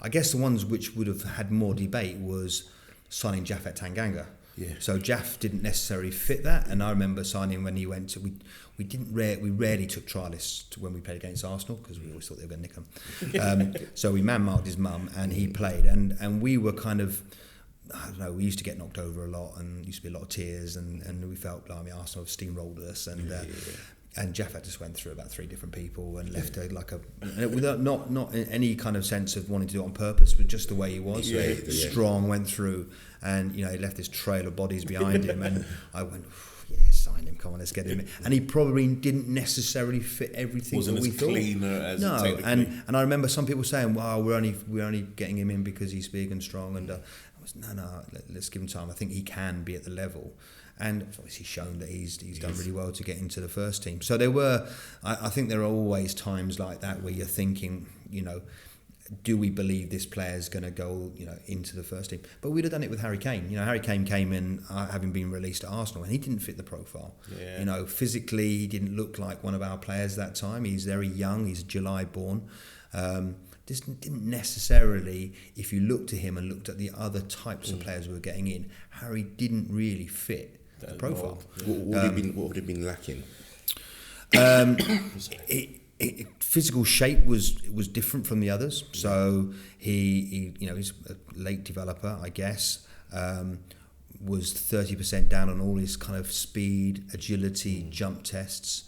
I guess the ones which would have had more debate was signing Japhet Tanganga. Yeah. So Jaff didn't necessarily fit that, and I remember signing when he went to we rarely took trialists when we played against Arsenal because we always thought they were going to nick them. So we man-marked his mum and he played, and we were kind of, I don't know, we used to get knocked over a lot and used to be a lot of tears, and we felt like Arsenal steamrolled us, and Japhet just went through about 3 different people and left without not in any kind of sense of wanting to do it on purpose, but just the way he was. Strong, went through, and he left this trail of bodies behind him, and I went, sign him, come on, let's get him in. And he probably didn't necessarily fit everything Wasn't that we as thought. Cleaner as no, technically. and I remember some people saying, "Wow, we're only getting him in because he's big and strong." And I was, no, let's give him time. I think he can be at the level. And it's obviously shown that he's done really well to get into the first team. So I think there are always times like that where you're thinking, do we believe this player's going to go, into the first team? But we'd have done it with Harry Kane. Harry Kane came in having been released at Arsenal, and he didn't fit the profile. Yeah. Physically, he didn't look like one of our players that time. He's very young. He's July born. Just didn't necessarily, if you looked at him and looked at the other types of players we were getting in, Harry didn't really fit the profile. What would have been lacking? Physical shape was different from the others. So he he's a late developer, I guess. Was 30% down on all his kind of speed, agility, jump tests.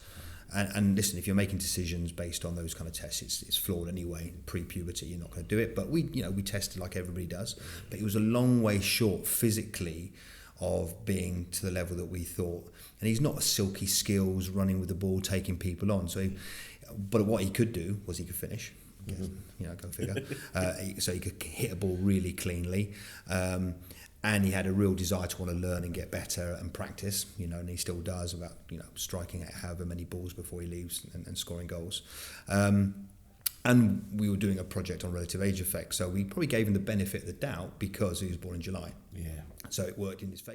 And listen, if you're making decisions based on those kind of tests, it's flawed anyway. Pre-puberty, you're not going to do it. But we tested like everybody does. But he was a long way short physically of being to the level that we thought. And he's not a silky skills running with the ball, taking people on. But what he could do was he could finish. Go figure. So he could hit a ball really cleanly. And he had a real desire to want to learn and get better and practice, and he still does, about, striking at however many balls before he leaves and scoring goals. And we were doing a project on relative age effect, so we probably gave him the benefit of the doubt because he was born in July. Yeah. So it worked in his favour.